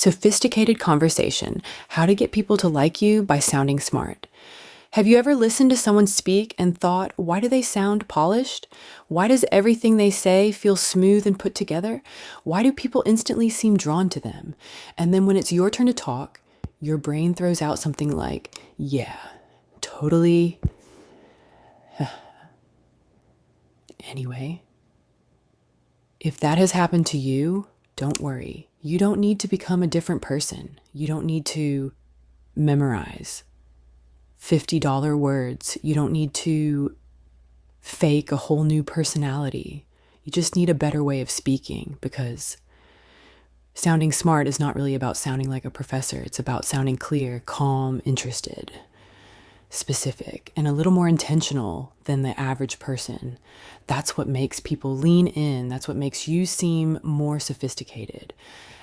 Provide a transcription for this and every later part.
Sophisticated conversation, how to get people to like you by sounding smart. Have you ever listened to someone speak and thought, why do they sound polished? Why does everything they say feel smooth and put together? Why do people instantly seem drawn to them? And then when it's your turn to talk, your brain throws out something like, yeah, totally. Anyway, if that has happened to you, don't worry. You don't need to become a different person. You don't need to memorize $50 words. You don't need to fake a whole new personality. You just need a better way of speaking, because sounding smart is not really about sounding like a professor. It's about sounding clear, calm, interested, specific, and a little more intentional than the average person. That's what makes people lean in. That's what makes you seem more sophisticated.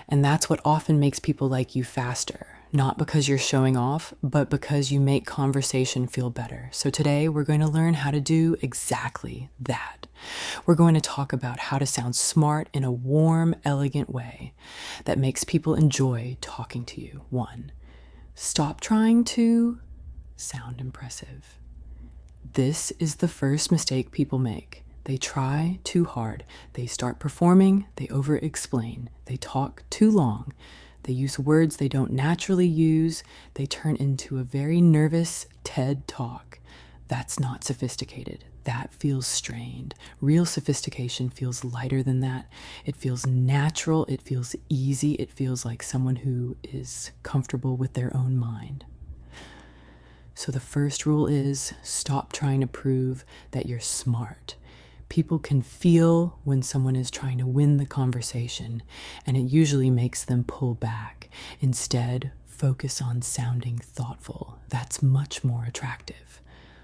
And that's what often makes people like you faster. Not because you're showing off, but because you make conversation feel better. So today we're going to learn how to do exactly that. We're going to talk about how to sound smart in a warm, elegant way that makes people enjoy talking to you. 1, stop trying to sound impressive. This is the first mistake people make. They try too hard. They start performing, they over-explain, they talk too long, they use words they don't naturally use, they turn into a very nervous TED talk. That's not sophisticated. That feels strained. Real sophistication feels lighter than that. It feels natural, it feels easy, it feels like someone who is comfortable with their own mind. So the first rule is stop trying to prove that you're smart. People can feel when someone is trying to win the conversation, and it usually makes them pull back. Instead, focus on sounding thoughtful. That's much more attractive.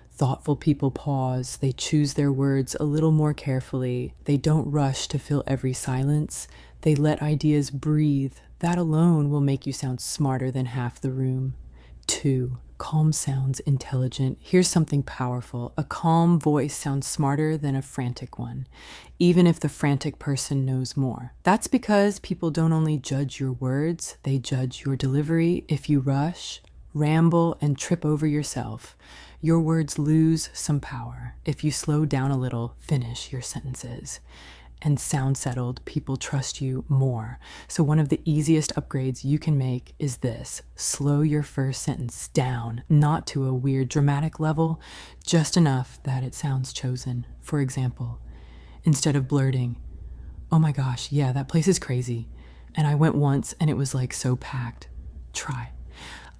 Thoughtful people pause. They choose their words a little more carefully. They don't rush to fill every silence. They let ideas breathe. That alone will make you sound smarter than half the room. 2, calm sounds intelligent. Here's something powerful. A calm voice sounds smarter than a frantic one, even if the frantic person knows more. That's because people don't only judge your words, they judge your delivery. If you rush, ramble, and trip over yourself, your words lose some power. If you slow down a little, finish your sentences, and sound settled, people trust you more. So one of the easiest upgrades you can make is this. Slow your first sentence down, not to a weird dramatic level, just enough that it sounds chosen. For example, instead of blurting, "Oh my gosh, yeah, that place is crazy. And I went once and it was like so packed." Try.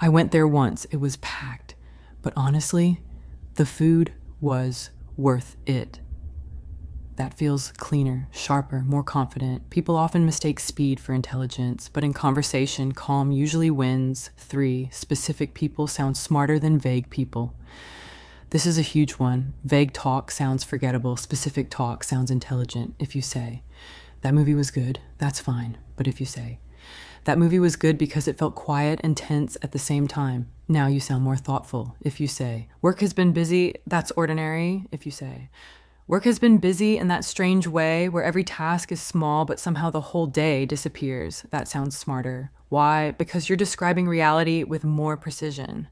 "I went there once, it was packed. But honestly, the food was worth it." That feels cleaner, sharper, more confident. People often mistake speed for intelligence, but in conversation, calm usually wins. 3, specific people sound smarter than vague people. This is a huge one. Vague talk sounds forgettable. Specific talk sounds intelligent. If you say, "That movie was good," that's fine. But if you say, "That movie was good because it felt quiet and tense at the same time," now you sound more thoughtful. If you say, "Work has been busy," that's ordinary. If you say, "Work has been busy in that strange way where every task is small but somehow the whole day disappears," that sounds smarter. Why? Because you're describing reality with more precision.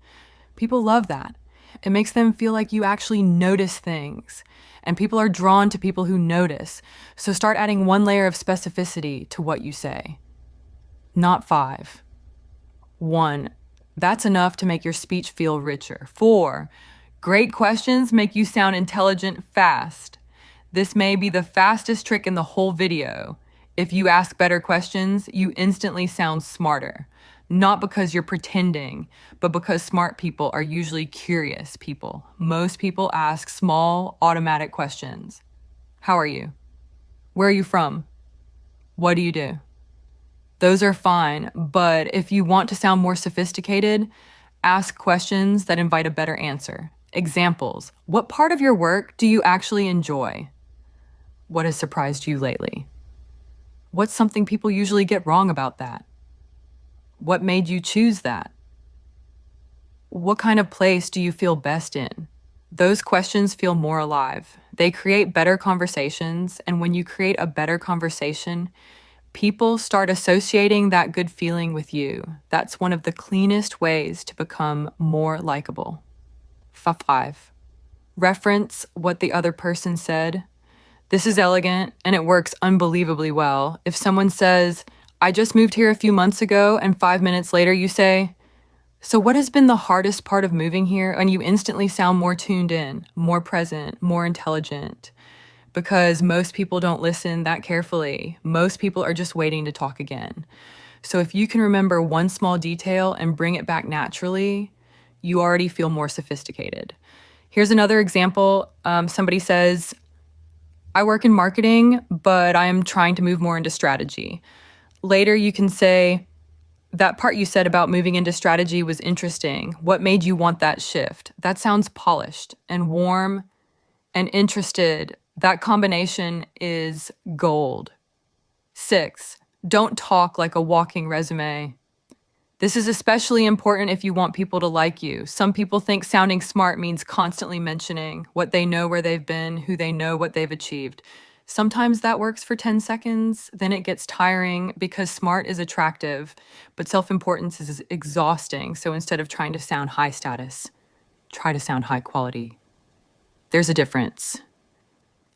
People love that. It makes them feel like you actually notice things. And people are drawn to people who notice. So start adding 1 layer of specificity to what you say. Not 5. 1. That's enough to make your speech feel richer. 4. Great questions make you sound intelligent fast. This may be the fastest trick in the whole video. If you ask better questions, you instantly sound smarter. Not because you're pretending, but because smart people are usually curious people. Most people ask small, automatic questions. How are you? Where are you from? What do you do? Those are fine, but if you want to sound more sophisticated, ask questions that invite a better answer. Examples. What part of your work do you actually enjoy? What has surprised you lately? What's something people usually get wrong about that? What made you choose that? What kind of place do you feel best in? Those questions feel more alive. They create better conversations, and when you create a better conversation, People start associating that good feeling with you. That's one of the cleanest ways to become more likable. 5. Reference what the other person said. This is elegant and it works unbelievably well. If someone says, I just moved here a few months ago, and 5 minutes later you say, so what has been the hardest part of moving here? And you instantly sound more tuned in, more present, more intelligent, because most people don't listen that carefully. Most people are just waiting to talk again. So if you can remember one small detail and bring it back naturally, you already feel more sophisticated. Here's another example. Somebody says, I work in marketing, but I am trying to move more into strategy. Later, you can say, that part you said about moving into strategy was interesting. What made you want that shift? That sounds polished and warm and interested. That combination is gold. 6, don't talk like a walking resume. This is especially important if you want people to like you. Some people think sounding smart means constantly mentioning what they know, where they've been, who they know, what they've achieved. Sometimes that works for 10 seconds, then it gets tiring because smart is attractive, but self-importance is exhausting. So instead of trying to sound high status, try to sound high quality. There's a difference.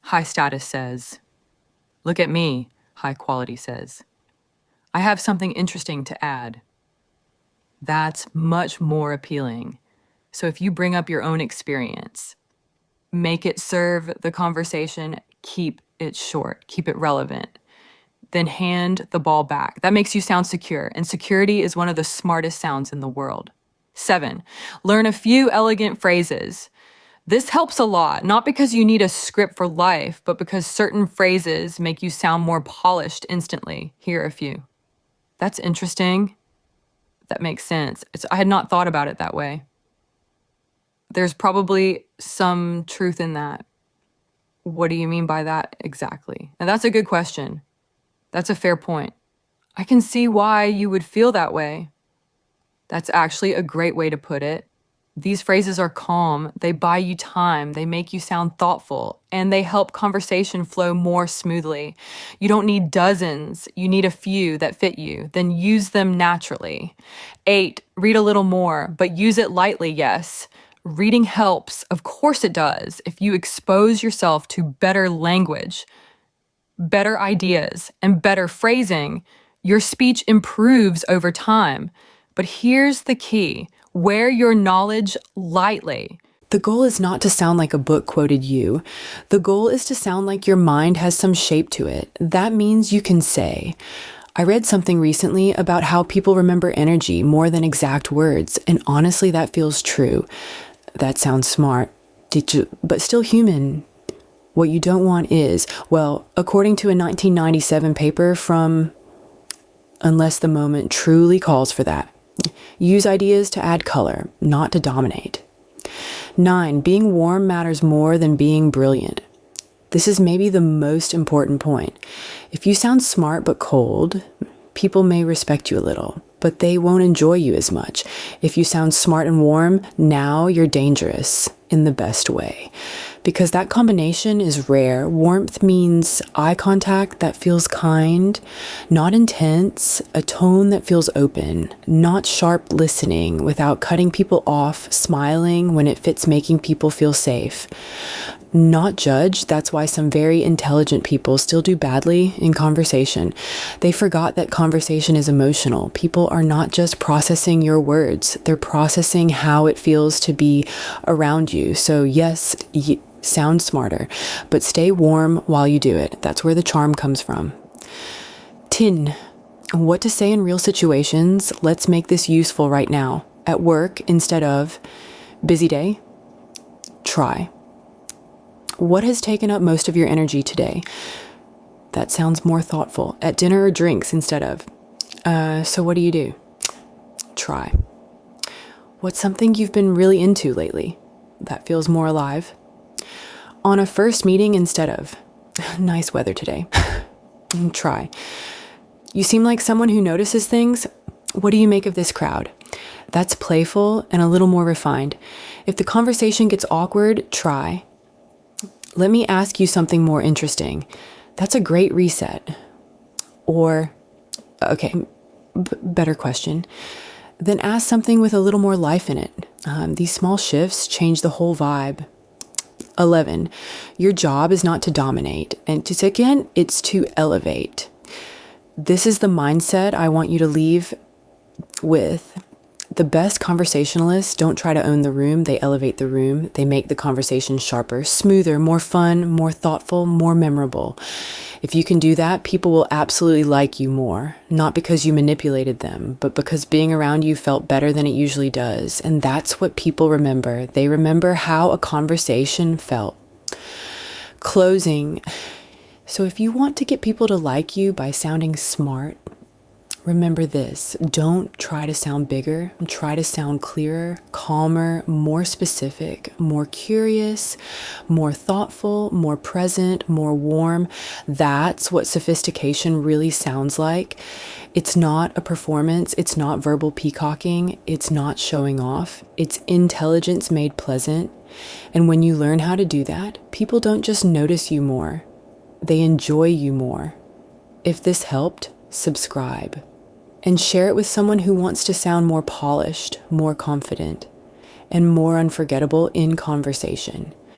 High status says, look at me, high quality says. I have something interesting to add. That's much more appealing. So if you bring up your own experience, make it serve the conversation, keep it short, keep it relevant, then hand the ball back. That makes you sound secure, and security is one of the smartest sounds in the world. 7, learn a few elegant phrases. This helps a lot, not because you need a script for life, but because certain phrases make you sound more polished instantly. Here are a few. That's interesting. That makes sense. I had not thought about it that way. There's probably some truth in that. What do you mean by that exactly? And that's a good question. That's a fair point. I can see why you would feel that way. That's actually a great way to put it. These phrases are calm, they buy you time, they make you sound thoughtful, and they help conversation flow more smoothly. You don't need dozens, you need a few that fit you, then use them naturally. 8, read a little more, but use it lightly, yes. Reading helps, of course it does, if you expose yourself to better language, better ideas, and better phrasing, your speech improves over time. But here's the key. Wear your knowledge lightly. The goal is not to sound like a book quoted you. The goal is to sound like your mind has some shape to it. That means you can say, I read something recently about how people remember energy more than exact words, and honestly, that feels true. That sounds smart, but still human. What you don't want is, well, according to a 1997 paper from Unless the Moment Truly Calls for That, use ideas to add color, not to dominate. 9, being warm matters more than being brilliant. This is maybe the most important point. If you sound smart but cold, people may respect you a little, but they won't enjoy you as much. If you sound smart and warm, now you're dangerous in the best way. Because that combination is rare. Warmth means eye contact that feels kind, not intense, a tone that feels open, not sharp listening without cutting people off, smiling when it fits making people feel safe. Not judge. That's why some very intelligent people still do badly in conversation. They forgot that conversation is emotional. People are not just processing your words. They're processing how it feels to be around you. So yes, sound smarter, but stay warm while you do it. That's where the charm comes from. 10. What to say in real situations. Let's make this useful right now. At work, instead of busy day, try. What has taken up most of your energy today? That sounds more thoughtful. At dinner or drinks instead of, so what do you do? Try. What's something you've been really into lately? That feels more alive. On a first meeting instead of, nice weather today. Try. You seem like someone who notices things. What do you make of this crowd? That's playful and a little more refined. If the conversation gets awkward, try. Let me ask you something more interesting. That's a great reset. Or, okay, better question, then ask something with a little more life in it. These small shifts change the whole vibe. 11, your job is not to dominate. And again, it's to elevate. This is the mindset I want you to leave with. The best conversationalists don't try to own the room, they elevate the room. They make the conversation sharper, smoother, more fun, more thoughtful, more memorable. If you can do that, people will absolutely like you more, not because you manipulated them, but because being around you felt better than it usually does. And that's what people remember. They remember how a conversation felt. Closing. So if you want to get people to like you by sounding smart, remember this. Don't try to sound bigger. Try to sound clearer, calmer, more specific, more curious, more thoughtful, more present, more warm. That's what sophistication really sounds like. It's not a performance. It's not verbal peacocking. It's not showing off. It's intelligence made pleasant. And when you learn how to do that, people don't just notice you more. They enjoy you more. If this helped, subscribe. And share it with someone who wants to sound more polished, more confident, and more unforgettable in conversation.